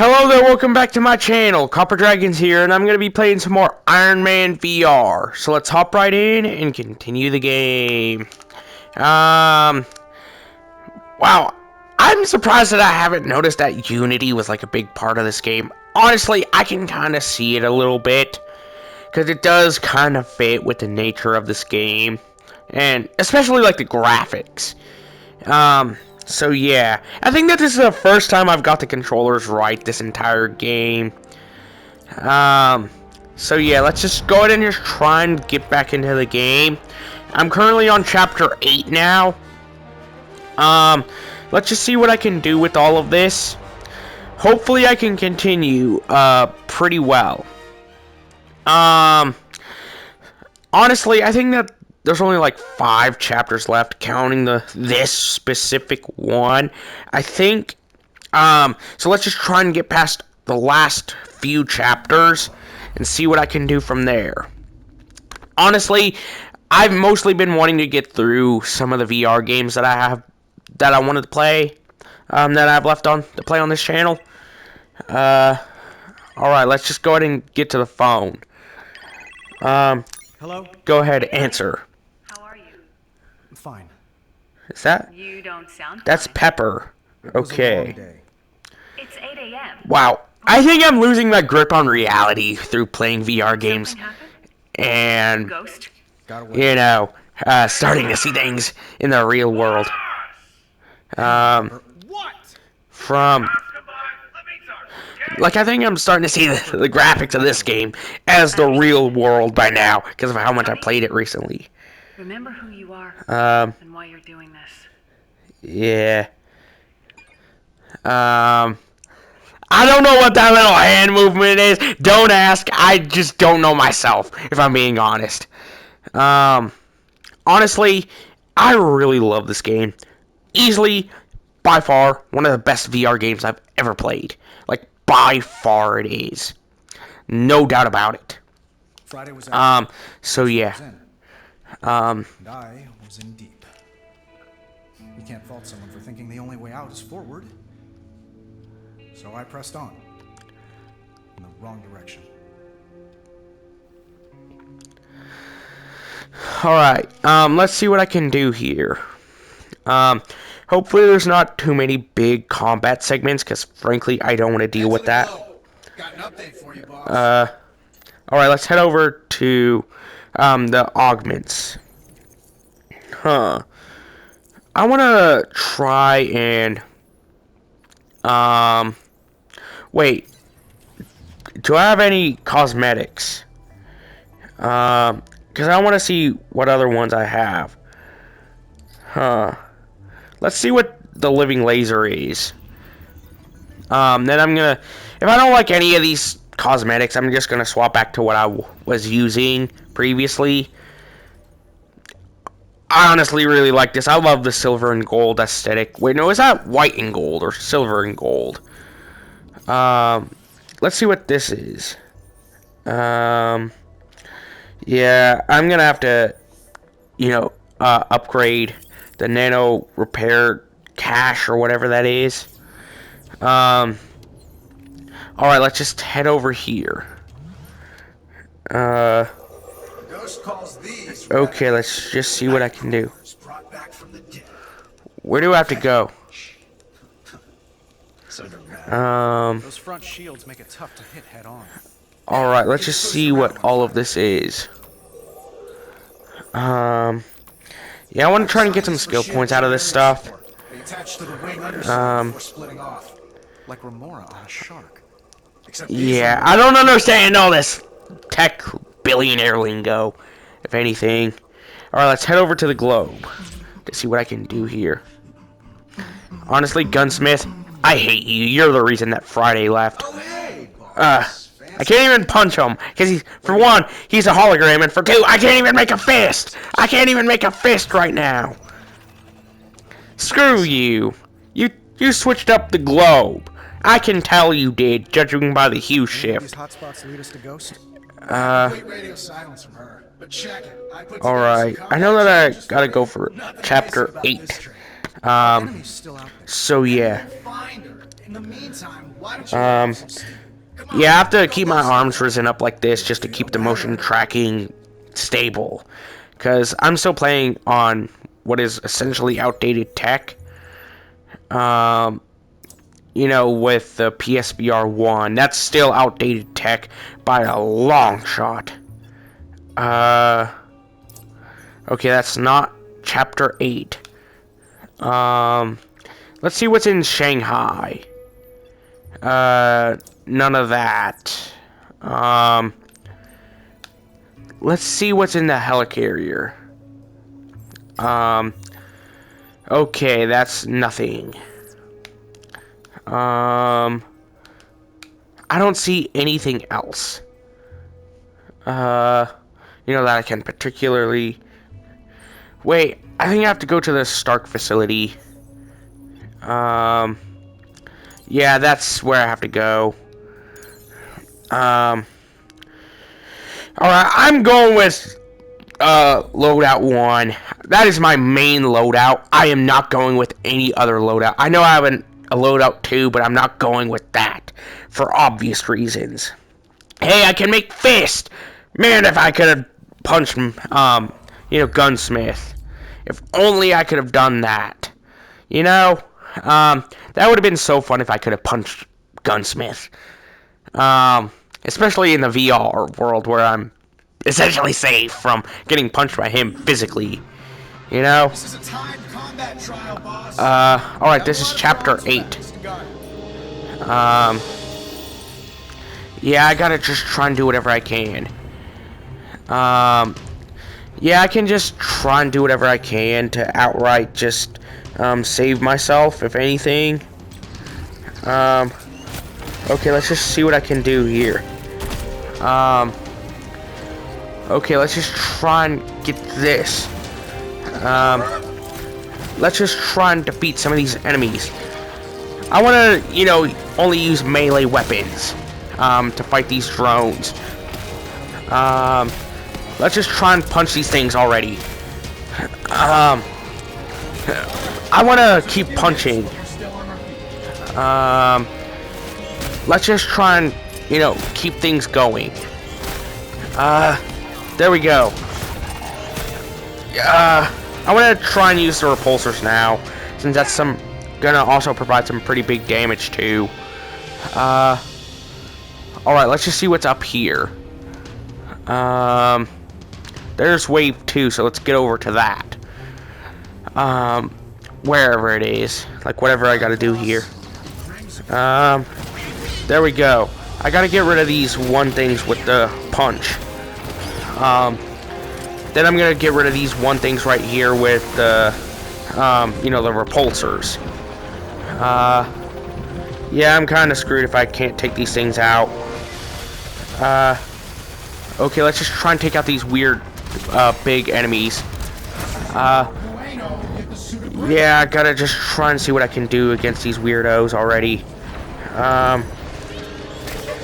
Hello there, welcome back to my channel. Copper Dragons here, and I'm going to be playing some more Iron Man VR. So let's hop right in and continue the game. Wow, I'm surprised that I haven't noticed that Unity was like a big part of this game. Honestly, I can kind of see it a little bit, because it does kind of fit with the nature of this game, and especially like the graphics. So yeah, I think that this is the first time I've got the controllers right this entire game. So yeah, let's just go ahead and just try and get back into the game. I'm currently on chapter 8 now. Let's just see what I can do with all of this. Hopefully I can continue, pretty well. Honestly, I think that there's only like 5 chapters left, counting this specific one. I think, so let's just try and get past the last few chapters and see what I can do from there. Honestly, I've mostly been wanting to get through some of the VR games that I wanted to play, that I have left on to play on this channel. Alright, let's just go ahead and get to the phone. Hello? Go ahead, answer. How are you? I'm fine. Is that? You don't sound That's fine. Pepper. It was a long Okay. day. It's 8 a.m. Wow. I think I'm losing my grip on reality through playing VR games. Something happened? And, Ghost? Got away. you know, starting to see things in the real world. What? From... Like, I think I'm starting to see the graphics of this game as the real world by now, because of how much I played it recently. Remember who you are and why you're doing this. Yeah. I don't know what that little hand movement is. Don't ask. I just don't know myself, if I'm being honest. Honestly, I really love this game. Easily, by far, one of the best VR games I've ever played. Like, by far it is. No doubt about it. Friday was out. So yeah. Was in. And I was in deep. You can't fault someone for thinking the only way out is forward. So I pressed on. In the wrong direction. Alright, let's see what I can do here. Hopefully there's not too many big combat segments, because frankly, I don't want to deal with that. Got an update for you, boss. Alright, let's head over to, the augments. I want to try and, wait. Do I have any cosmetics? Because I want to see what other ones I have. Let's see what the living laser is. Then I'm gonna... If I don't like any of these cosmetics, I'm just gonna swap back to what I was using previously. I honestly really like this. I love the silver and gold aesthetic. Wait, no, is that white and gold or silver and gold? Let's see what this is. Yeah, I'm gonna have to, you know, upgrade the nano repair cache or whatever that is. Alright, let's just head over here. Ghost calls these Okay, let's just see what I can do. Where do I have to go? Those front shields make it tough to hit head on. Alright, let's just see what all of this is. Yeah, I want to try and get some skill points out of this stuff. Like Remora on a shark. Yeah, I don't understand all this tech billionaire lingo, if anything. Alright, let's head over to the globe to see what I can do here. Honestly, Gunsmith, I hate you. You're the reason that Friday left. I can't even punch him, because for one, he's a hologram, and for two, I can't even make a fist! I can't even make a fist right now! Screw you! You switched up the globe. I can tell you did, judging by the hue These shift. hotspots lead us to Ghost. Alright, I know that I gotta go for chapter 8. Enemy's still out there. So yeah. In the meantime, why don't you Yeah, I have to keep my arms risen up like this just to keep the motion tracking stable. Because I'm still playing on what is essentially outdated tech. You know, with the PSVR 1. That's still outdated tech by a long shot. Okay, that's not Chapter 8. Let's see what's in Shanghai. None of that. Let's see what's in the helicarrier. Okay, that's nothing. I don't see anything else. You know, that I can particularly... Wait, I think I have to go to the Stark facility. Yeah, that's where I have to go. Alright, I'm going with loadout 1. That is my main loadout. I am not going with any other loadout. I know I have a loadout 2, but I'm not going with that for obvious reasons. Hey, I can make fist. Man, if I could have punched you know, Gunsmith. If only I could have done that. You know, that would have been so fun if I could have punched Gunsmith. Especially in the VR world where I'm essentially safe from getting punched by him physically. You know? This is a timed combat trial, boss. Alright, this is Chapter 8. Yeah, I gotta just try and do whatever I can. Yeah, I can just try and do whatever I can to outright just, save myself, if anything. Okay, let's just see what I can do here. Okay, let's just try and get this. Let's just try and defeat some of these enemies. I want to, you know, only use melee weapons, to fight these drones. Let's just try and punch these things already. I want to keep punching. Let's just try and, you know, keep things going. There we go. I want to try and use the repulsors now, since that's gonna also provide some pretty big damage too. Alright, let's just see what's up here. There's wave 2, so let's get over to that. Wherever it is, like whatever I gotta do here. There we go. I gotta get rid of these one things with the punch. Then I'm gonna get rid of these one things right here with the, you know, the repulsors. Yeah, I'm kind of screwed if I can't take these things out. Okay, let's just try and take out these weird, big enemies. Yeah, I gotta just try and see what I can do against these weirdos already.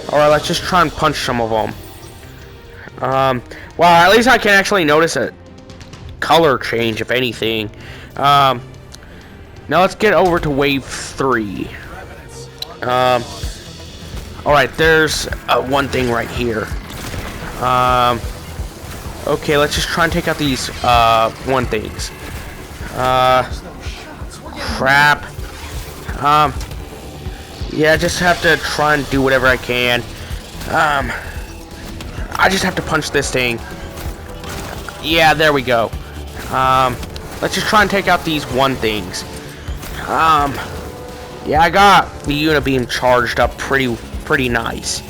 Alright, let's just try and punch some of them. Well, at least I can actually notice a color change, if anything. Now let's get over to wave 3. Alright, there's one thing right here. Okay, let's just try and take out these one things. Crap. Yeah, I just have to try and do whatever I can. I just have to punch this thing. Yeah, there we go. Let's just try and take out these one things. Yeah, I got the Unibeam charged up pretty nice.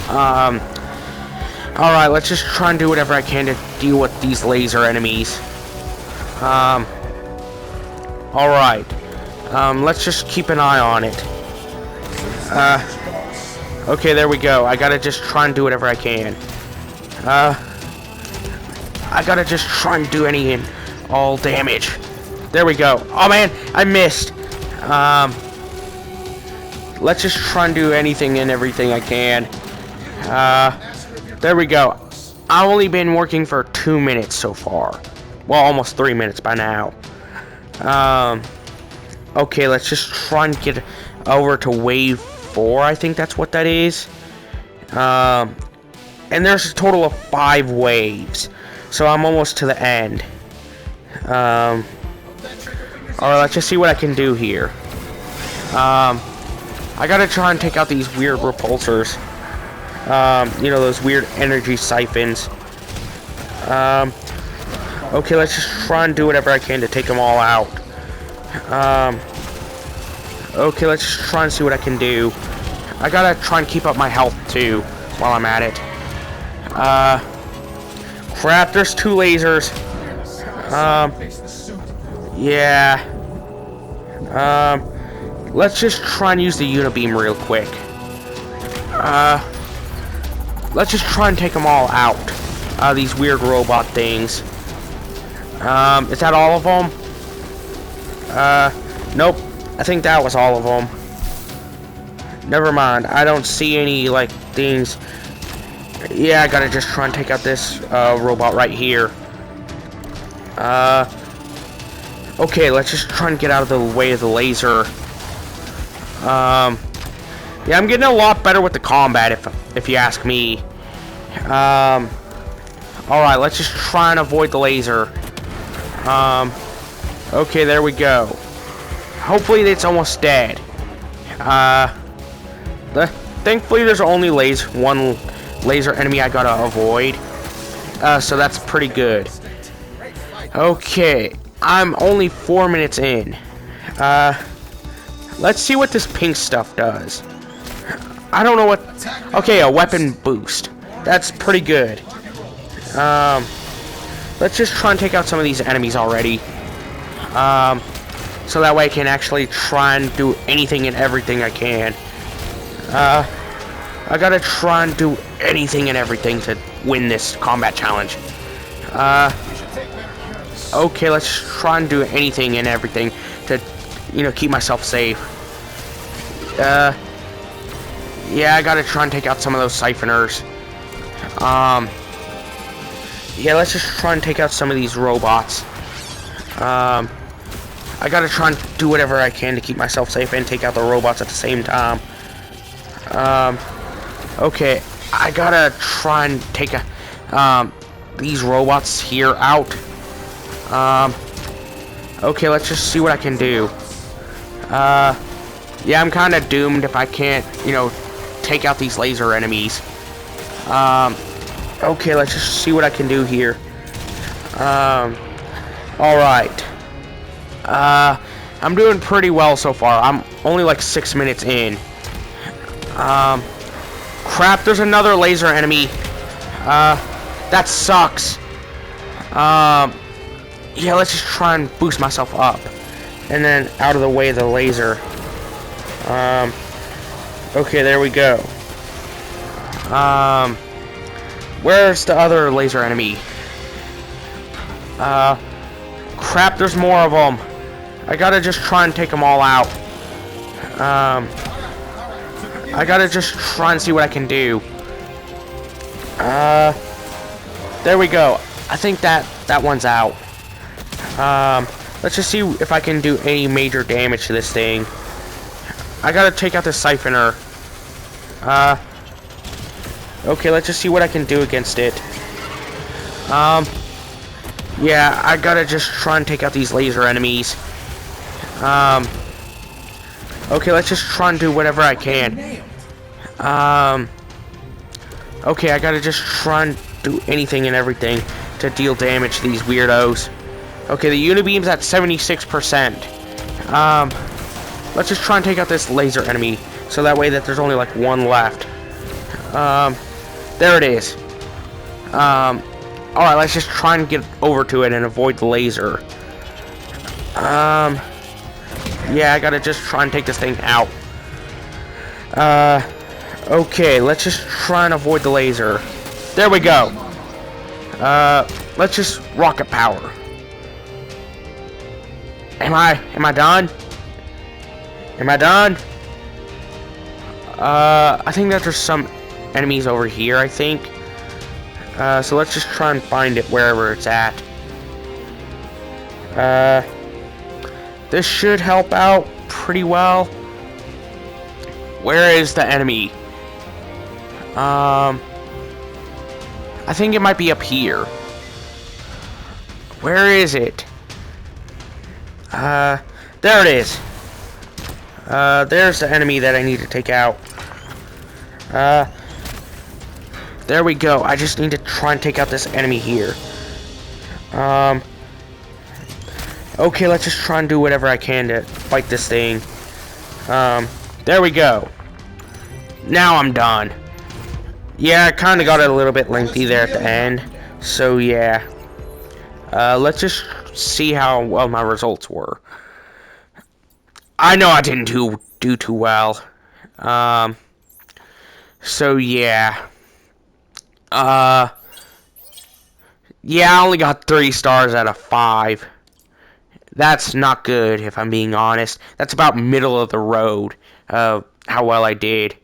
Alright, let's just try and do whatever I can to deal with these laser enemies. Alright. Let's just keep an eye on it. Okay, there we go. I gotta just try and do whatever I can. I gotta just try and do any and all damage. There we go. Oh man, I missed. Let's just try and do anything and everything I can. There we go. I've only been working for 2 minutes so far. Well, almost 3 minutes by now. Okay, let's just try and get over to wave 4. I think that's what that is. And there's a total of 5 waves. So I'm almost to the end. Alright, let's just see what I can do here. I gotta try and take out these weird repulsors. You know, those weird energy siphons. Okay, let's just try and do whatever I can to take them all out. Okay, let's just try and see what I can do. I gotta try and keep up my health, too, while I'm at it. Crap, there's 2 lasers. Yeah. Let's just try and use the Unibeam real quick. Let's just try and take them all out. These weird robot things. Is that all of them? Nope. I think that was all of them. Never mind. I don't see any, like, things. Yeah, I gotta just try and take out this, robot right here. Okay, let's just try and get out of the way of the laser. Yeah, I'm getting a lot better with the combat, if you ask me. Alright, let's just try and avoid the laser. Okay, there we go. Hopefully it's almost dead. Thankfully there's only one laser enemy I gotta avoid. So that's pretty good. Okay, I'm only 4 minutes in. Let's see what this pink stuff does. I don't know what... Okay, a weapon boost. That's pretty good. Let's just try and take out some of these enemies already. So that way I can actually try and do anything and everything I can. I gotta try and do anything and everything to win this combat challenge. Okay, let's try and do anything and everything to, you know, keep myself safe. Yeah, I gotta try and take out some of those siphoners. Yeah, let's just try and take out some of these robots. I gotta try and do whatever I can to keep myself safe and take out the robots at the same time. Okay, I gotta try and take these robots here out. Okay, let's just see what I can do. Yeah, I'm kind of doomed if I can't, you know, take out these laser enemies. Okay, let's just see what I can do here. Alright. I'm doing pretty well so far. I'm only like 6 minutes in. Crap, there's another laser enemy. That sucks. Yeah, let's just try and boost myself up. And then out of the way of the laser. Okay, there we go. Where's the other laser enemy? Crap, there's more of them. I gotta just try and take them all out. I gotta just try and see what I can do. There we go. I think that one's out. Let's just see if I can do any major damage to this thing. I gotta take out the siphoner. Okay, let's just see what I can do against it. Yeah, I gotta just try and take out these laser enemies. Okay, let's just try and do whatever I can. Okay, I gotta just try and do anything and everything to deal damage to these weirdos. Okay, the Unibeam's at 76%. Let's just try and take out this laser enemy, so that way that there's only like one left. There it is. Alright, let's just try and get over to it and avoid the laser. Yeah, I gotta just try and take this thing out. Okay, let's just try and avoid the laser. There we go. Let's just rocket power. Am I done? Am I done? I think that there's some enemies over here, I think. So let's just try and find it wherever it's at. This should help out pretty well. Where is the enemy? I think it might be up here. Where is it? There it is. There's the enemy that I need to take out. There we go. I just need to try and take out this enemy here. Okay, let's just try and do whatever I can to fight this thing. There we go. Now I'm done. Yeah, I kind of got it a little bit lengthy there at the end. So, yeah. Let's just see how well my results were. I know I didn't do too well. So, yeah. Yeah, I only got 3 stars out of 5. That's not good, if I'm being honest. That's about middle of the road, how well I did.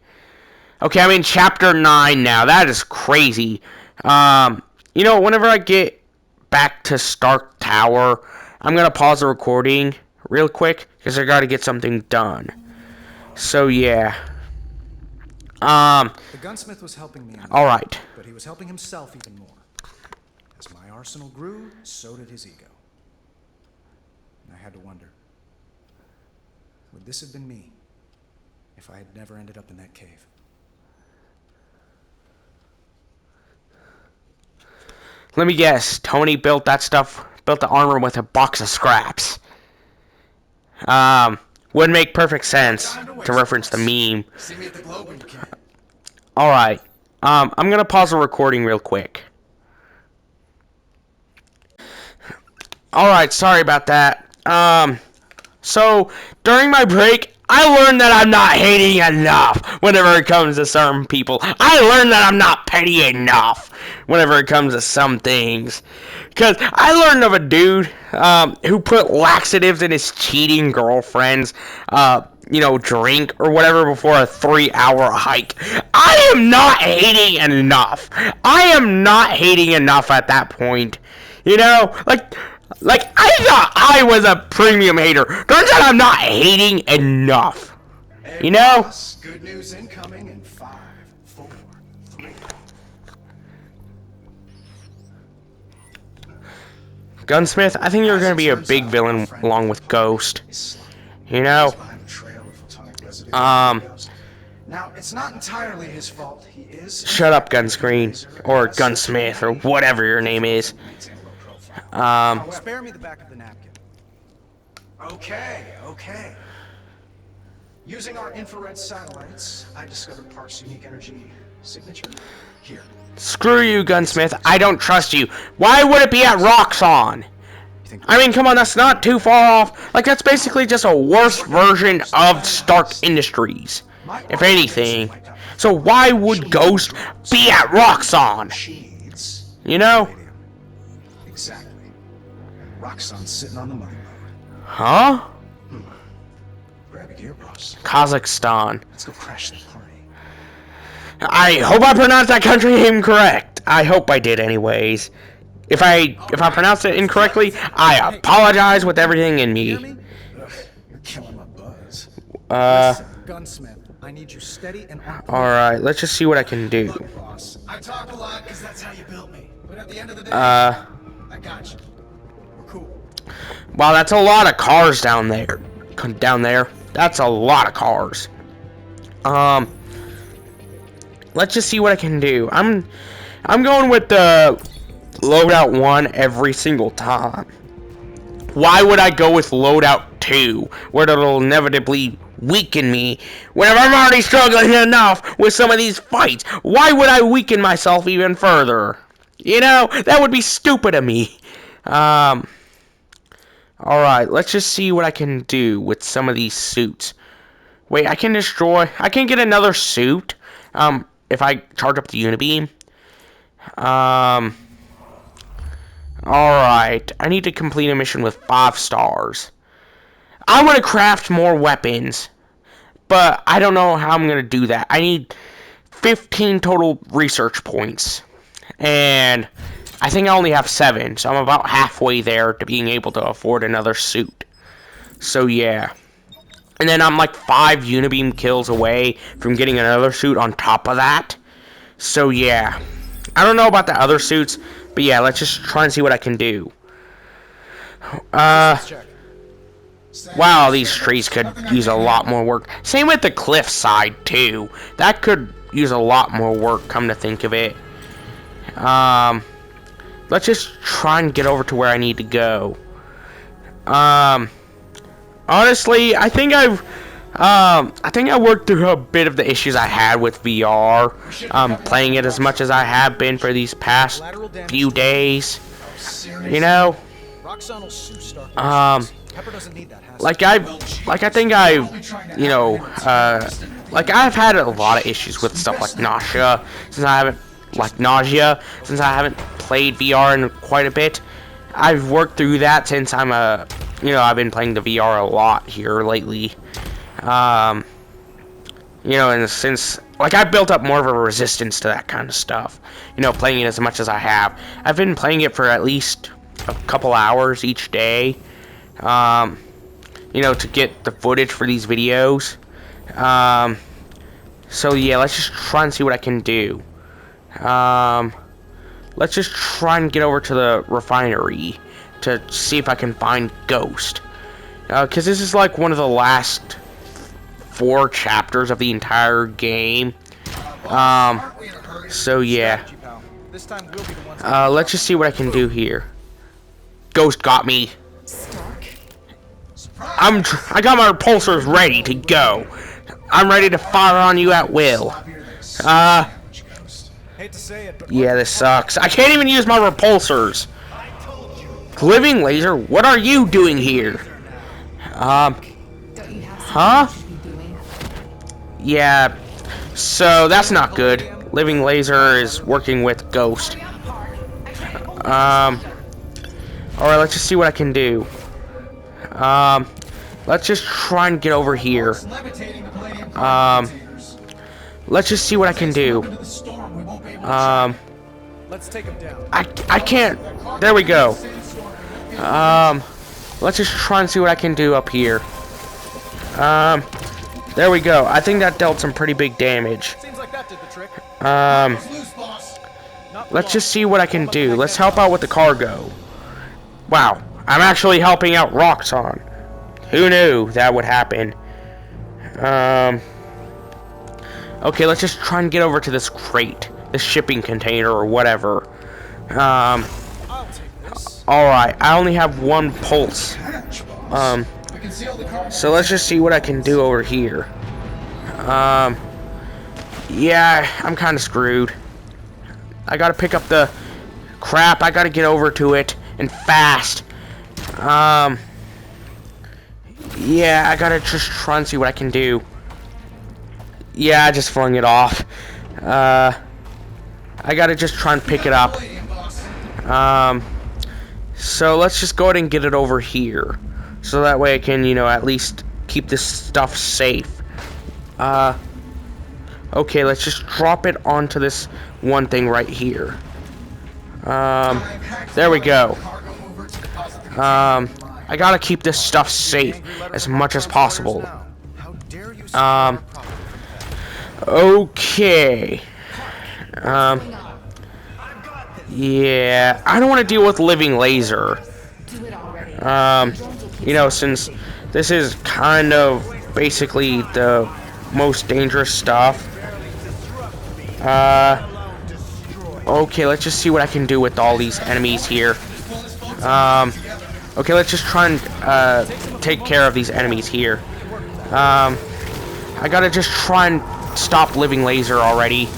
Okay, I'm in Chapter 9 now. That is crazy. You know, whenever I get back to Stark Tower, I'm going to pause the recording real quick, because I got to get something done. So, yeah. The gunsmith was helping me, Alright. but he was helping himself even more. As my arsenal grew, so did his ego. And I had to wonder, would this have been me if I had never ended up in that cave? Let me guess. Tony built that stuff, built the armor with a box of scraps. Would make perfect sense to reference the meme. Alright. I'm gonna pause the recording real quick. Alright, sorry about that. So, during my break, I learned that I'm not hating enough whenever it comes to certain people. I learned that I'm not petty enough whenever it comes to some things. Because I learned of a dude who put laxatives in his cheating girlfriend's, drink or whatever before a 3-hour hike. I am not hating enough. I am not hating enough at that point. You know, like, I thought I was a premium hater. Turns out I'm not hating enough. You know? Boss, good news incoming in 5, 4, 3. Gunsmith, I think you're going to be a big villain along with Ghost. You know? Now, it's not entirely his fault. He is. Shut up, Gunscreen. Or Gunsmith, or whatever your name is. Spare me the back of the napkin. Okay. Using our infrared satellites, I discovered Park's unique energy signature. Here. Screw you, Gunsmith. I don't trust you. Why would it be at Roxxon? I mean, come on, that's not too far off. Like, that's basically just a worse version of Stark Industries, if anything. So why would Ghost be at Roxxon? You know? Exactly. Roxxon's sitting on the money mode. Huh? Grab a gear, boss. Kazakhstan. Let's go crash the party. I hope I pronounced that country name correct. I hope I did anyways. If I pronounced it incorrectly, I apologize with everything in me. You're killing my buzz. Gunsmith, I need you steady and on point. Alright, let's just see what I can do. Look, boss, I talk a lot because that's how you built me. But at the end of the day, Uh, I got you. We're cool. wow, that's a lot of cars down there. That's a lot of cars. Let's just see what I can do. I'm going with the loadout 1 every single time. Why would I go with loadout 2, where it'll inevitably weaken me whenever I'm already struggling enough with some of these fights? Why would I weaken myself even further? You know, that would be stupid of me. Alright, let's just see what I can do with some of these suits. Wait, I can get another suit, if I charge up the Unibeam. Alright, I need to complete a mission with 5 stars. I want to craft more weapons, but I don't know how I'm going to do that. I need 15 total research points, and I think I only have 7, so I'm about halfway there to being able to afford another suit. So yeah. And then I'm like 5 Unibeam kills away from getting another suit on top of that. So yeah. I don't know about the other suits, but yeah, let's just try and see what I can do. Wow, these trees could use a lot more work. Same with the cliff side, too. That could use a lot more work, come to think of it. Let's just try and get over to where I need to go. Honestly, I think I worked through a bit of the issues I had with VR. Playing it as much as I have been for these past few days. You know? Like I think I've had a lot of issues with stuff like nausea since I haven't played VR in quite a bit. I've worked through that since I've been playing the VR a lot here lately. And since I've built up more of a resistance to that kind of stuff. Playing it as much as I have. I've been playing it for at least a couple hours each day. To get the footage for these videos. So yeah, let's just try and see what I can do. Let's just try and get over to the refinery to see if I can find Ghost. Because this is like one of the last 4 chapters of the entire game. So yeah. Let's just see what I can do here. Ghost got me. I got my repulsors ready to go. I'm ready to fire on you at will. Yeah, this sucks. I can't even use my repulsors. Living Laser, what are you doing here? Huh? Yeah, so that's not good. Living Laser is working with Ghost. Alright, let's just see what I can do. Let's just try and get over here. Let's just see what I can do. Let's take him down. I can't. There we go. Let's just try and see what I can do up here. There we go. I think that dealt some pretty big damage. Seems like that did the trick. Let's just see what I can do. Let's help out with the cargo. Wow, I'm actually helping out Roxxon. Who knew that would happen? Okay, let's just try and get over to this crate, this shipping container or whatever. Alright, I only have 1 pulse. So let's just see what I can do over here. Yeah, I'm kind of screwed. I gotta pick up the crap. I gotta get over to it and fast. Yeah, I gotta just try and see what I can do. Yeah, I just flung it off. I gotta just try and pick it up. So let's just go ahead and get it over here. So that way I can, at least keep this stuff safe. Okay, let's just drop it onto this one thing right here. There we go. I gotta keep this stuff safe as much as possible. Okay. Yeah, I don't want to deal with Living Laser. Since this is kind of basically the most dangerous stuff. Okay, let's just see what I can do with all these enemies here. Okay, let's just try and take care of these enemies here. I gotta just try and stop Living Laser already.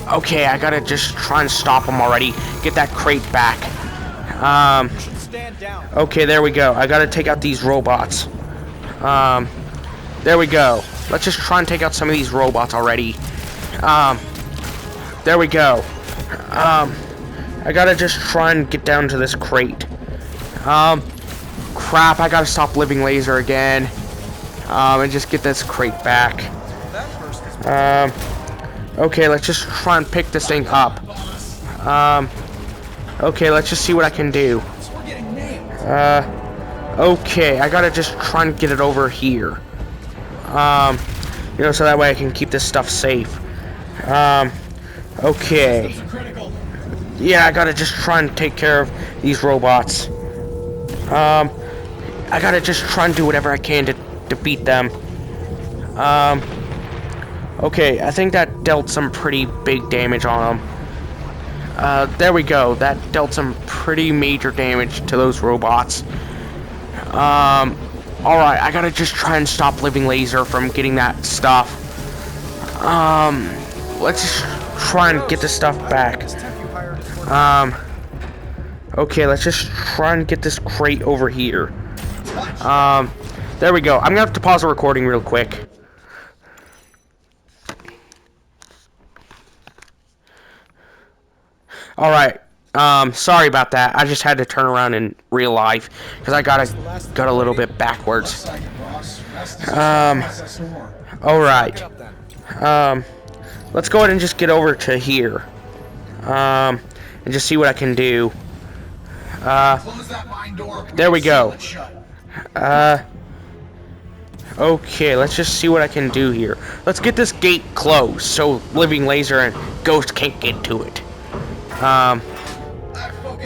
Okay, I gotta just try and stop him already. Get that crate back. Okay, there we go. I gotta take out these robots. There we go. Let's just try and take out some of these robots already. There we go. I gotta just try and get down to this crate. Crap, I gotta stop Living Laser again. And just get this crate back. Okay, let's just try and pick this thing up. Okay, let's just see what I can do. Okay, I gotta just try and get it over here. You know, so that way I can keep this stuff safe. Okay. Yeah, I gotta just try and take care of these robots. I gotta just try and do whatever I can to defeat them. Okay, I think that dealt some pretty big damage on them. There we go. That dealt some pretty major damage to those robots. Alright, I gotta just try and stop Living Laser from getting that stuff. Let's just try and get this stuff back. Okay, let's just try and get this crate over here. There we go. I'm gonna have to pause the recording real quick. Alright, sorry about that. I just had to turn around in real life, because I got a little bit backwards. Alright. Let's go ahead and just get over to here. And just see what I can do. There we go. Okay, let's just see what I can do here. Let's get this gate closed, so Living Laser and Ghost can't get to it.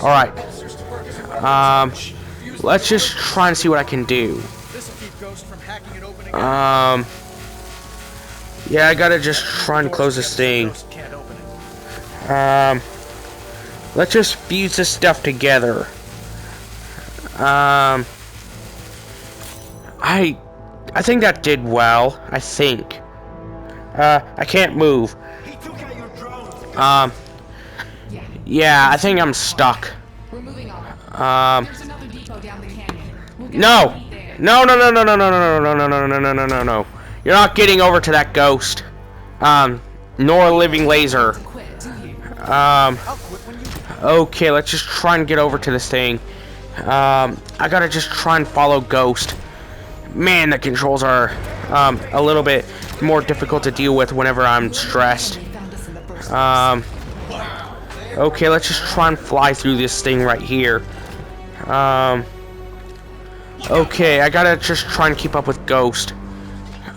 Alright. Let's just try and see what I can do. Yeah, I gotta just try and close this thing. Let's just fuse this stuff together. I think that did well. I think. I can't move. Yeah, I think I'm stuck. No! No, no, no, no, no, no, no, no, no, no, no, no, no, no, no. You're not getting over to that ghost. Nor Living Laser. Okay, let's just try and get over to this thing. I gotta just try and follow Ghost. Man, the controls are a little bit more difficult to deal with whenever I'm stressed. Okay, let's just try and fly through this thing right here. Okay, I gotta just try and keep up with Ghost.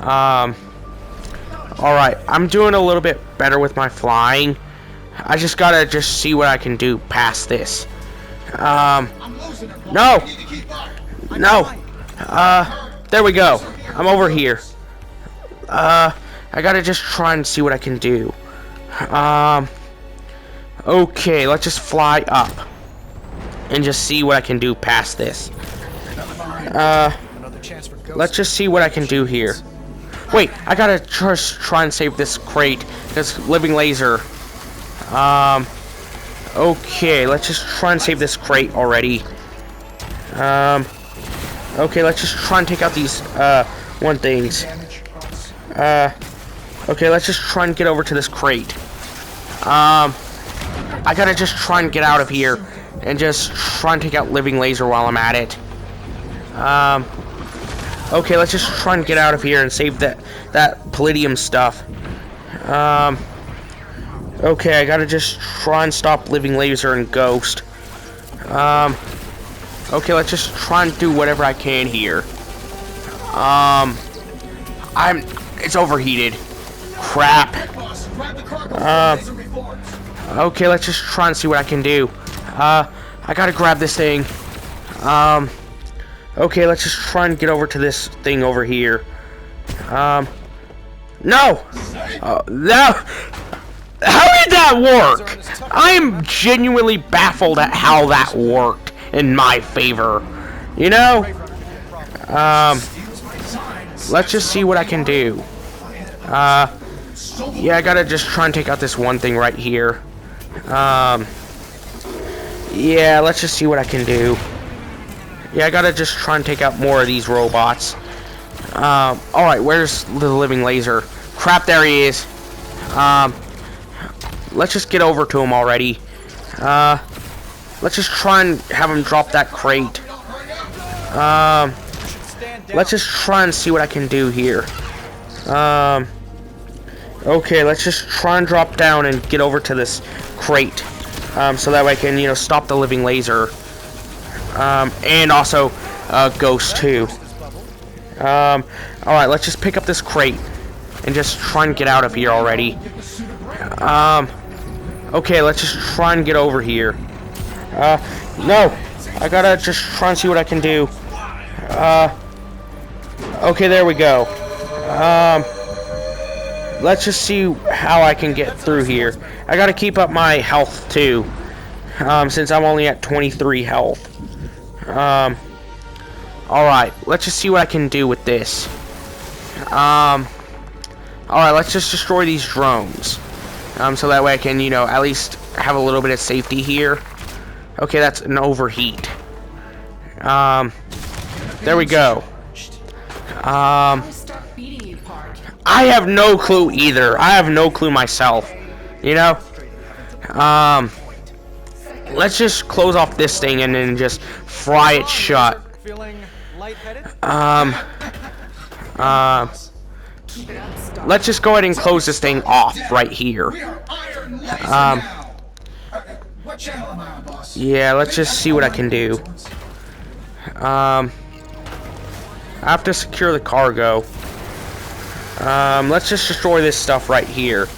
Alright, I'm doing a little bit better with my flying. I just gotta just see what I can do past this. No! No! There we go. I'm over here. I gotta just try and see what I can do. Okay, let's just fly up. And just see what I can do past this. Let's just see what I can do here. Wait, I gotta just try and save this crate. This Living Laser. Okay, let's just try and save this crate already. Okay, let's just try and take out these, one things. Okay, let's just try and get over to this crate. I gotta just try and get out of here. And just try and take out Living Laser while I'm at it. Okay, let's just try and get out of here and save that Palladium stuff. Okay, I gotta just try and stop Living Laser and Ghost. Okay, let's just try and do whatever I can here. It's overheated. Crap. Okay, let's just try and see what I can do. I gotta grab this thing. Okay, let's just try and get over to this thing over here. No! No! How did that work? I am genuinely baffled at how that worked in my favor. You know? Let's just see what I can do. Yeah, I gotta just try and take out this one thing right here. Yeah, let's just see what I can do. Yeah, I gotta just try and take out more of these robots. Alright, where's the Living Laser? Crap, there he is. Let's just get over to him already. Let's just try and have him drop that crate. Let's just try and see what I can do here. Okay, let's just try and drop down and get over to this crate. So that way I can, you know, stop the Living Laser. And also ghost too. Alright, let's just pick up this crate and just try and get out of here already. Okay, let's just try and get over here. No, I gotta just try and see what I can do. Okay, there we go. Let's just see how I can get through here. I gotta keep up my health too, since I'm only at 23 health. Alright, let's just see what I can do with this. Alright, let's just destroy these drones. So that way I can, you know, at least have a little bit of safety here. Okay, that's an overheat. There we go. I have no clue either. I have no clue myself. You know? Let's just close off this thing and then just fry it shut. Let's just go ahead and close this thing off right here. Yeah, let's just see what I can do. I have to secure the cargo. Let's just destroy this stuff right here.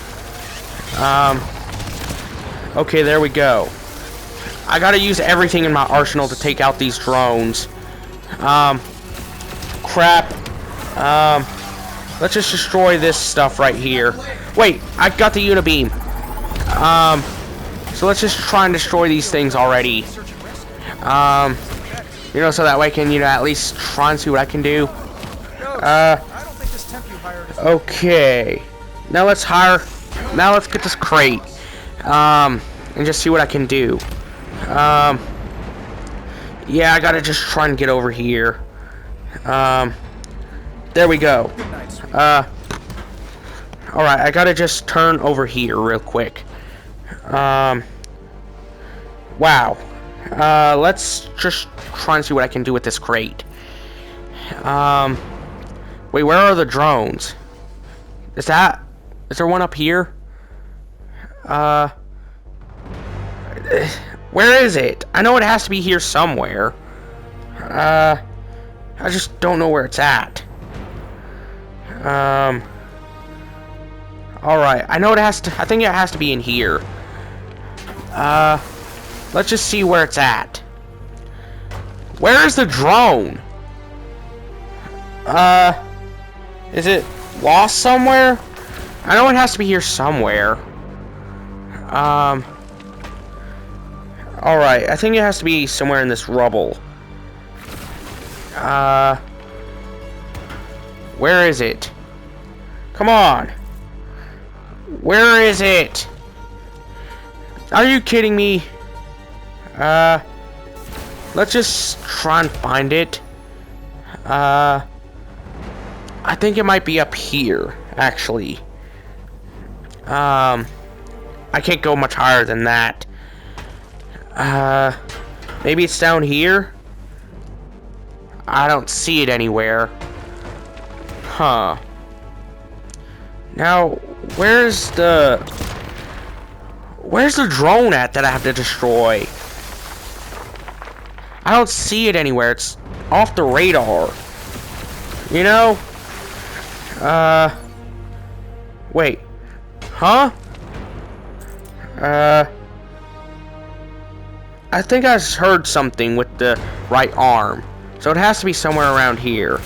Okay, there we go. I gotta use everything in my arsenal to take out these drones. Crap. Let's just destroy this stuff right here. Wait, I got the unibeam. So let's just try and destroy these things already. You know, so that way I can, you know, at least try and see what I can do. Okay. Now let's get this crate. And just see what I can do. Yeah, I gotta just try and get over here. There we go. Alright, I gotta just turn over here real quick. Wow. Let's just try and see what I can do with this crate. Wait, where are the drones? Is there one up here? Where is it? I know it has to be here somewhere. I just don't know where it's at. Alright, I know it has to, I think it has to be in here. Let's just see where it's at. Where is the drone? Is it lost somewhere? I know it has to be here somewhere. Alright, I think it has to be somewhere in this rubble. Where is it? Come on. Where is it? Are you kidding me? Let's just try and find it. I think it might be up here, actually. I can't go much higher than that. Maybe it's down here? I don't see it anywhere. Huh. Now, where's the drone at that I have to destroy? I don't see it anywhere. It's off the radar. You know? Wait. Huh? I think I just heard something with the right arm. So it has to be somewhere around here.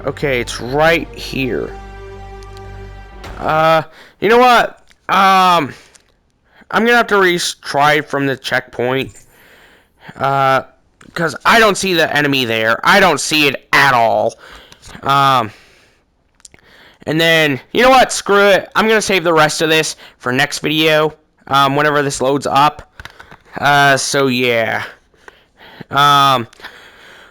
Okay, it's right here. You know what? I'm gonna have to retry from the checkpoint. Because I don't see the enemy there. I don't see it at all. And then, you know what? Screw it. I'm gonna save the rest of this for next video. Whenever this loads up. So yeah.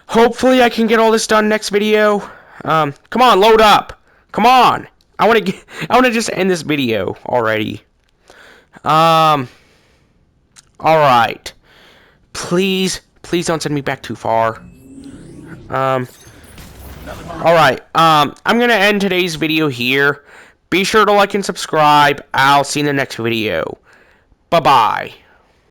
Hopefully I can get all this done next video. Come on, load up. Come on. I want to just end this video already. Alright. Please don't send me back too far. Alright, I'm gonna end today's video here. Be sure to like and subscribe. I'll see you in the next video. Bye-bye.